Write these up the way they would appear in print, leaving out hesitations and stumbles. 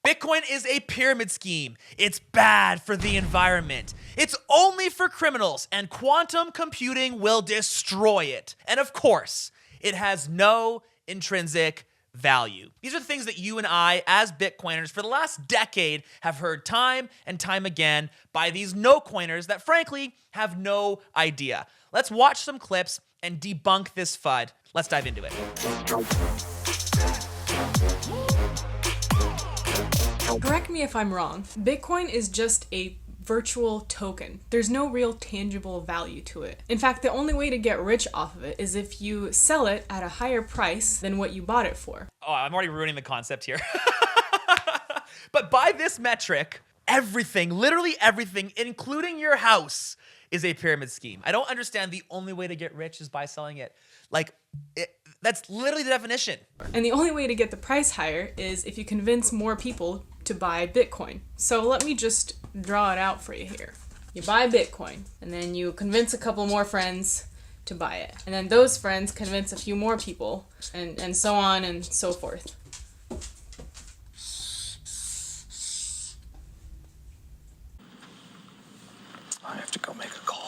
Bitcoin is a pyramid scheme. It's bad for the environment. It's only for criminals, and quantum computing will destroy it. And of course, it has no intrinsic value. These are the things that you and I, as Bitcoiners, for the last decade have heard time and time again by these no-coiners that frankly have no idea. Let's watch some clips and debunk this FUD. Let's dive into it. Correct me if I'm wrong. Bitcoin is just a virtual token. There's no real tangible value to it. In fact, the only way to get rich off of it is if you sell it at a higher price than what you bought it for. Oh, I'm already ruining the concept here. But by this metric, everything, literally everything, including your house, is a pyramid scheme. I don't understand the only way to get rich is by selling it. That's literally the definition. And the only way to get the price higher is if you convince more people to buy Bitcoin. So let me just draw it out for you here. You buy Bitcoin, and then you convince a couple more friends to buy it. And then those friends convince a few more people, and so on and so forth. I have to go make a call.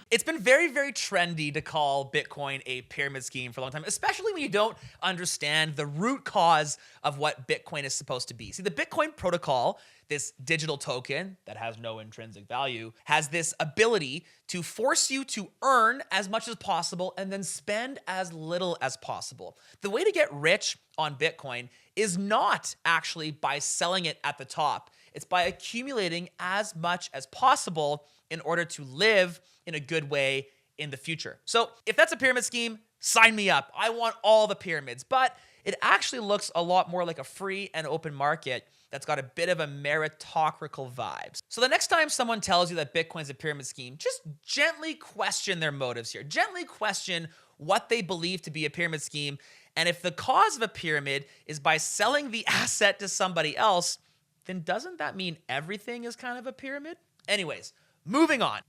It's been very, very trendy to call Bitcoin a pyramid scheme for a long time, especially when you don't understand the root cause of what Bitcoin is supposed to be. See, the Bitcoin protocol, this digital token that has no intrinsic value, has this ability to force you to earn as much as possible and then spend as little as possible. The way to get rich on Bitcoin is not actually by selling it at the top. It's by accumulating as much as possible in order to live in a good way in the future. So if that's a pyramid scheme, sign me up. I want all the pyramids, but it actually looks a lot more like a free and open market that's got a bit of a meritocratic vibes. So the next time someone tells you that Bitcoin's a pyramid scheme, just gently question their motives here. Gently question what they believe to be a pyramid scheme. And if the cause of a pyramid is by selling the asset to somebody else, then doesn't that mean everything is kind of a pyramid? Anyways, moving on.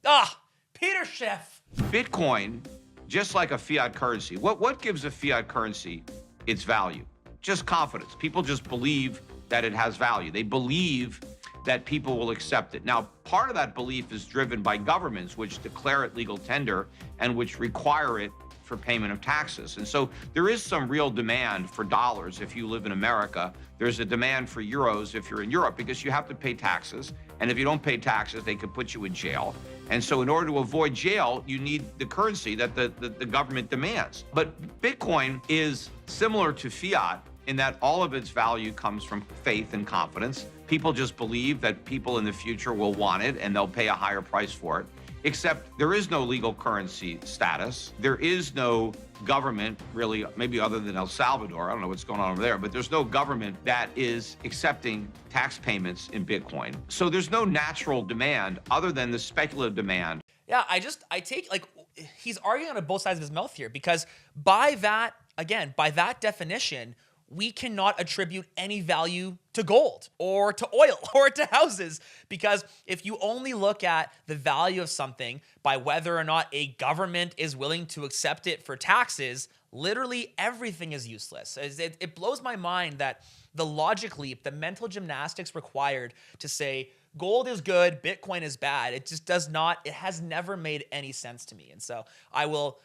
Peter Schiff. Bitcoin, just like a fiat currency, what gives a fiat currency its value? Just confidence. People just believe that it has value. They believe that people will accept it. Now, part of that belief is driven by governments, which declare it legal tender and which require it for payment of taxes. And so there is some real demand for dollars if you live in America. There's a demand for euros if you're in Europe because you have to pay taxes. And if you don't pay taxes, they could put you in jail. And so in order to avoid jail, you need the currency that the government demands. But Bitcoin is similar to fiat in that all of its value comes from faith and confidence. People just believe that people in the future will want it and they'll pay a higher price for it. Except there is no legal currency status. There is no government, really, maybe other than El Salvador. I don't know what's going on over there, but there's no government that is accepting tax payments in Bitcoin. So there's no natural demand other than the speculative demand. Yeah, he's arguing on both sides of his mouth here because by that definition, we cannot attribute any value to gold or to oil or to houses, because if you only look at the value of something by whether or not a government is willing to accept it for taxes, literally everything is useless. It blows my mind that the logic leap, the mental gymnastics required to say gold is good, Bitcoin is bad, it just does not, it has never made any sense to me. And so we'll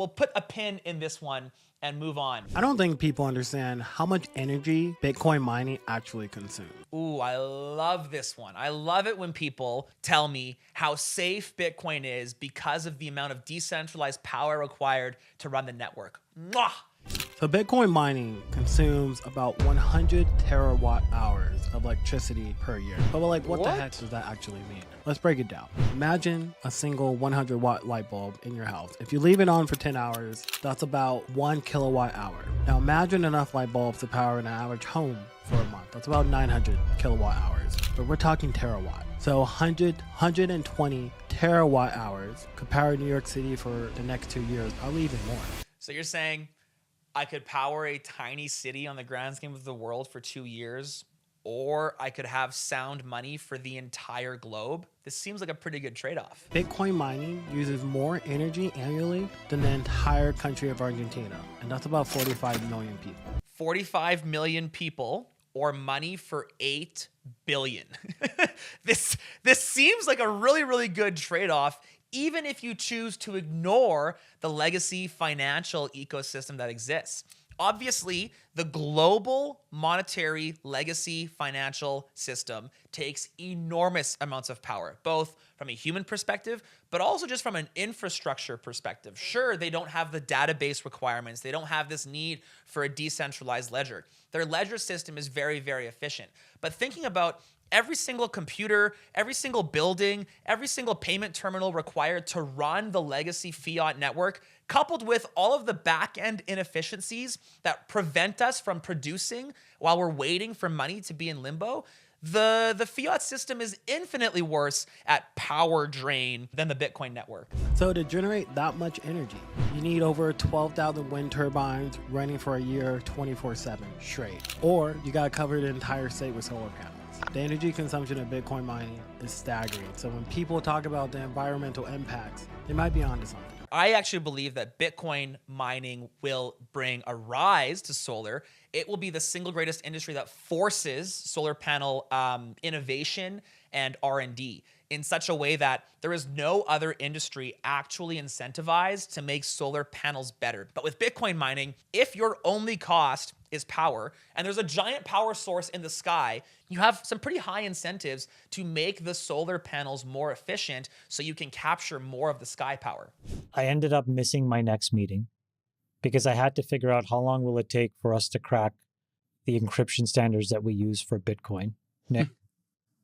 put a pin in this one and move on. I don't think people understand how much energy Bitcoin mining actually consumes. Ooh, I love this one. I love it when people tell me how safe Bitcoin is because of the amount of decentralized power required to run the network. Mwah! So Bitcoin mining consumes about 100 terawatt hours of electricity per year. But what the heck does that actually mean? Let's break it down. Imagine a single 100 watt light bulb in your house. If you leave it on for 10 hours, that's about 1 kilowatt hour. Now imagine enough light bulbs to power an average home for a month. That's about 900 kilowatt hours. But we're talking terawatt. So 120 terawatt hours could power New York City for the next 2 years, probably even more. So you're saying I could power a tiny city on the grand scheme of the world for 2 years, or I could have sound money for the entire globe? This seems like a pretty good trade-off. Bitcoin mining uses more energy annually than the entire country of Argentina, and that's about 45 million people. 45 million people, or money for 8 billion. This seems like a really, really good trade-off, even if you choose to ignore the legacy financial ecosystem that exists. Obviously, the global monetary legacy financial system takes enormous amounts of power, both from a human perspective, but also just from an infrastructure perspective. Sure, they don't have the database requirements. They don't have this need for a decentralized ledger. Their ledger system is very, very efficient. But thinking about every single computer, every single building, every single payment terminal required to run the legacy fiat network, coupled with all of the back-end inefficiencies that prevent us from producing while we're waiting for money to be in limbo, the fiat system is infinitely worse at power drain than the Bitcoin network. So to generate that much energy, you need over 12,000 wind turbines running for a year 24/7 straight. Or you gotta cover the entire state with solar panels. The energy consumption of Bitcoin mining is staggering. So when people talk about the environmental impacts, they might be onto something. I actually believe that Bitcoin mining will bring a rise to solar. It will be the single greatest industry that forces solar panel innovation and R&D in such a way that there is no other industry actually incentivized to make solar panels better. But with Bitcoin mining, if your only cost is power, and there's a giant power source in the sky, you have some pretty high incentives to make the solar panels more efficient so you can capture more of the sky power. I ended up missing my next meeting because I had to figure out how long will it take for us to crack the encryption standards that we use for Bitcoin. Nick,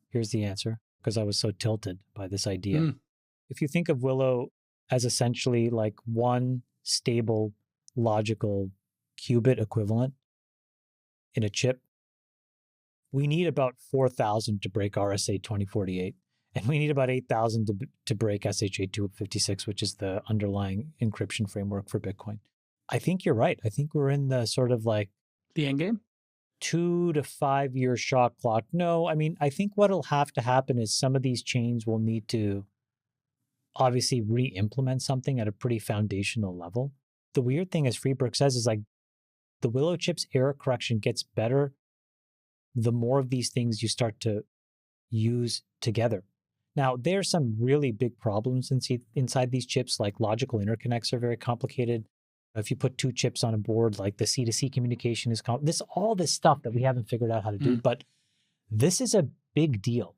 here's the answer, because I was so tilted by this idea. If you think of Willow as essentially like one stable, logical qubit equivalent in a chip, we need about 4,000 to break RSA 2048. And we need about 8,000 to break SHA 256, which is the underlying encryption framework for Bitcoin. I think you're right. I think we're in the sort of like the end game? 2 to 5 year shot clock. No, I mean, I think what'll have to happen is some of these chains will need to obviously re-implement something at a pretty foundational level. The weird thing, as Freeberg says, is like the Willow chip's error correction gets better the more of these things you start to use together. Now, there are some really big problems inside these chips, like logical interconnects are very complicated. If you put two chips on a board, like the C2C communication is all this stuff that we haven't figured out how to do. But this is a big deal.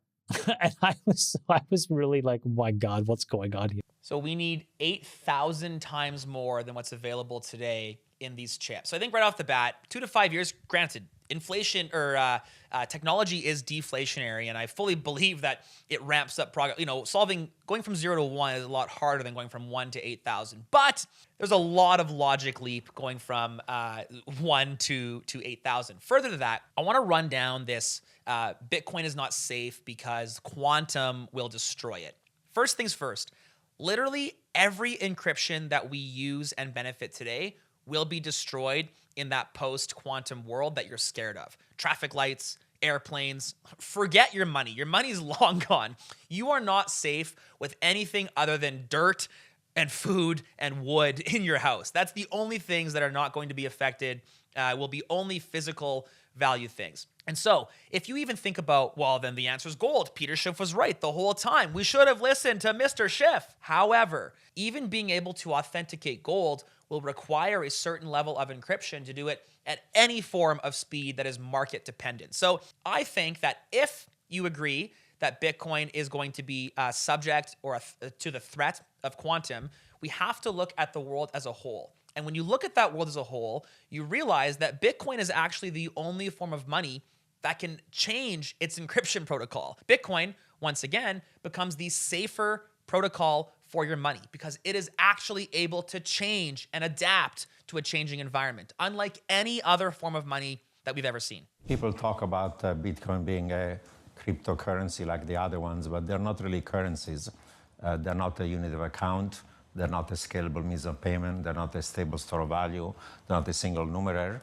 And I was really like, oh my God, what's going on here? So we need 8,000 times more than what's available today in these chips. So I think right off the bat, 2 to 5 years, granted, inflation or technology is deflationary, and I fully believe that it ramps up progress. You know, going from 0 to 1 is a lot harder than going from 1 to 8,000. But there's a lot of logic leap going from 1 to 8,000. Further to that, I want to run down this Bitcoin is not safe because quantum will destroy it. First things first, literally every encryption that we use and benefit today will be destroyed in that post-quantum world that you're scared of. Traffic lights, airplanes, forget your money. Your money's long gone. You are not safe with anything other than dirt and food and wood in your house. That's the only things that are not going to be affected, will be only physical value things. And so if you even think about, well, then the answer is gold. Peter Schiff was right the whole time. We should have listened to Mr. Schiff. However, even being able to authenticate gold will require a certain level of encryption to do it at any form of speed that is market dependent. So I think that if you agree that Bitcoin is going to be subject or to the threat of quantum, we have to look at the world as a whole. And when you look at that world as a whole, you realize that Bitcoin is actually the only form of money that can change its encryption protocol. Bitcoin, once again, becomes the safer protocol for your money because it is actually able to change and adapt to a changing environment, unlike any other form of money that we've ever seen. People talk about Bitcoin being a cryptocurrency like the other ones, but they're not really currencies. They're not a unit of account. They're not a scalable means of payment. They're not a stable store of value. They're not a single numeraire.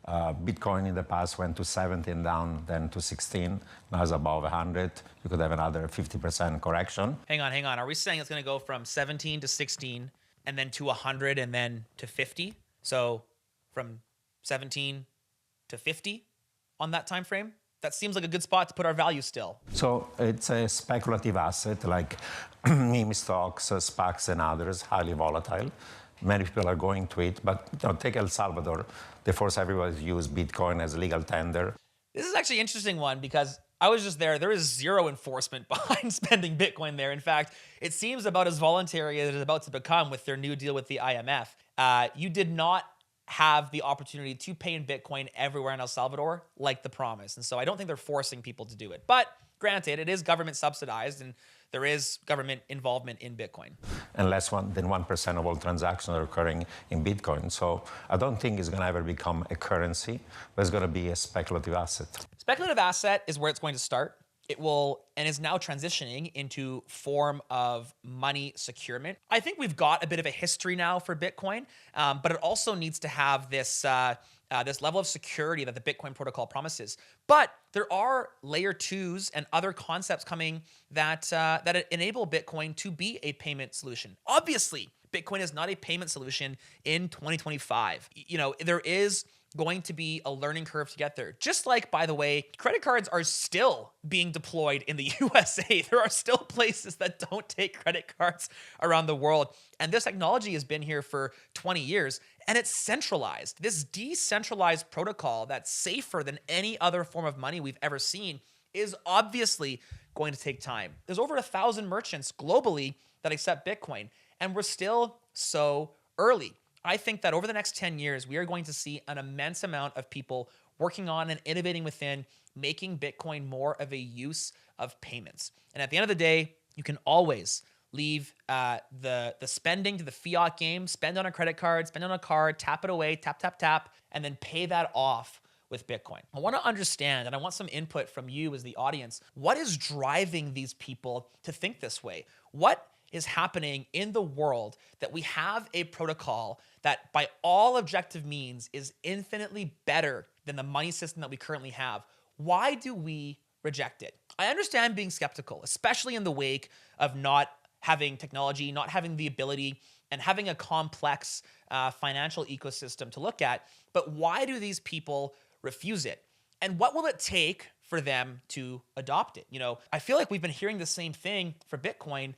Bitcoin in the past went to 17 down, then to 16. Now it's above 100. You could have another 50% correction. Hang on. Are we saying it's going to go from 17 to 16 and then to 100 and then to 50? So from 17 to 50? on that time frame? That seems like a good spot to put our value still. So it's a speculative asset like meme stocks, SPACs, and others, highly volatile. Many people are going to it, but take El Salvador. They force everybody to use Bitcoin as legal tender. This is actually an interesting one because I was just there. There is zero enforcement behind spending Bitcoin there. In fact, it seems about as voluntary as it is about to become with their new deal with the IMF. You did not have the opportunity to pay in Bitcoin everywhere in El Salvador like the promise. And so I don't think they're forcing people to do it. But granted, it is government subsidized and there is government involvement in Bitcoin. And less than 1% of all transactions are occurring in Bitcoin. So I don't think it's going to ever become a currency, but it's going to be a speculative asset. Speculative asset is where it's going to start. It will and is now transitioning into form of money securement. I think we've got a bit of a history now for Bitcoin, but it also needs to have this this level of security that the Bitcoin protocol promises. But there are layer 2s and other concepts coming that enable Bitcoin to be a payment solution. Obviously, Bitcoin is not a payment solution in 2025. You know, there is going to be a learning curve to get there. Just like, by the way, credit cards are still being deployed in the USA. There are still places that don't take credit cards around the world. And this technology has been here for 20 years and it's centralized. This decentralized protocol that's safer than any other form of money we've ever seen is obviously going to take time. There's over 1,000 merchants globally that accept Bitcoin, and we're still so early. I think that over the next 10 years, we are going to see an immense amount of people working on and innovating within making Bitcoin more of a use of payments. And at the end of the day, you can always leave the spending to the fiat game, spend on a credit card, spend on a card, tap it away, tap, tap, tap, and then pay that off with Bitcoin. I want to understand, and I want some input from you as the audience, what is driving these people to think this way? What is happening in the world that we have a protocol that by all objective means is infinitely better than the money system that we currently have? Why do we reject it? I understand being skeptical, especially in the wake of not having technology, not having the ability, and having a complex financial ecosystem to look at. But why do these people refuse it? And what will it take for them to adopt it? You know, I feel like we've been hearing the same thing for Bitcoin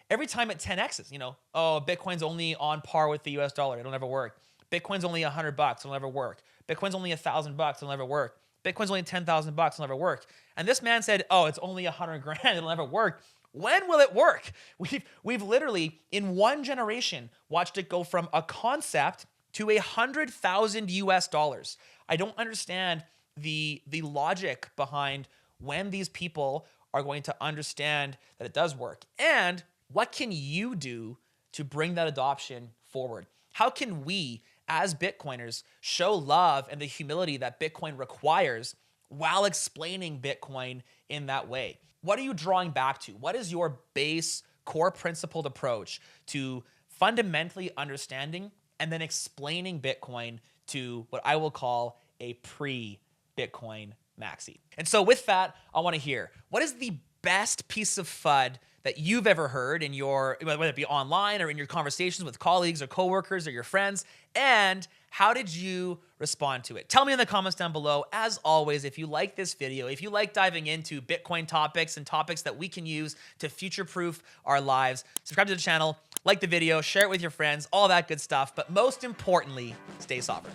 every time it 10x's, oh, Bitcoin's only on par with the US dollar. It'll never work. Bitcoin's only $100. It'll never work. Bitcoin's only $1,000. It'll never work. Bitcoin's only $10,000. It'll never work. And this man said, oh, it's only 100 grand. It'll never work. When will it work? We've literally in one generation watched it go from a concept to 100,000 US dollars. I don't understand the logic behind when these people are going to understand that it does work. And what can you do to bring that adoption forward? How can we, as Bitcoiners, show love and the humility that Bitcoin requires while explaining Bitcoin in that way? What are you drawing back to? What is your base, core principled approach to fundamentally understanding and then explaining Bitcoin to what I will call a pre-Bitcoin maxi? And so with that, I want to hear, what is the best piece of FUD that you've ever heard in your, whether it be online or in your conversations with colleagues or coworkers or your friends, and how did you respond to it? Tell me in the comments down below. As always, if you like this video, if you like diving into Bitcoin topics and topics that we can use to future-proof our lives, subscribe to the channel, like the video, share it with your friends, all that good stuff. But most importantly, stay sovereign.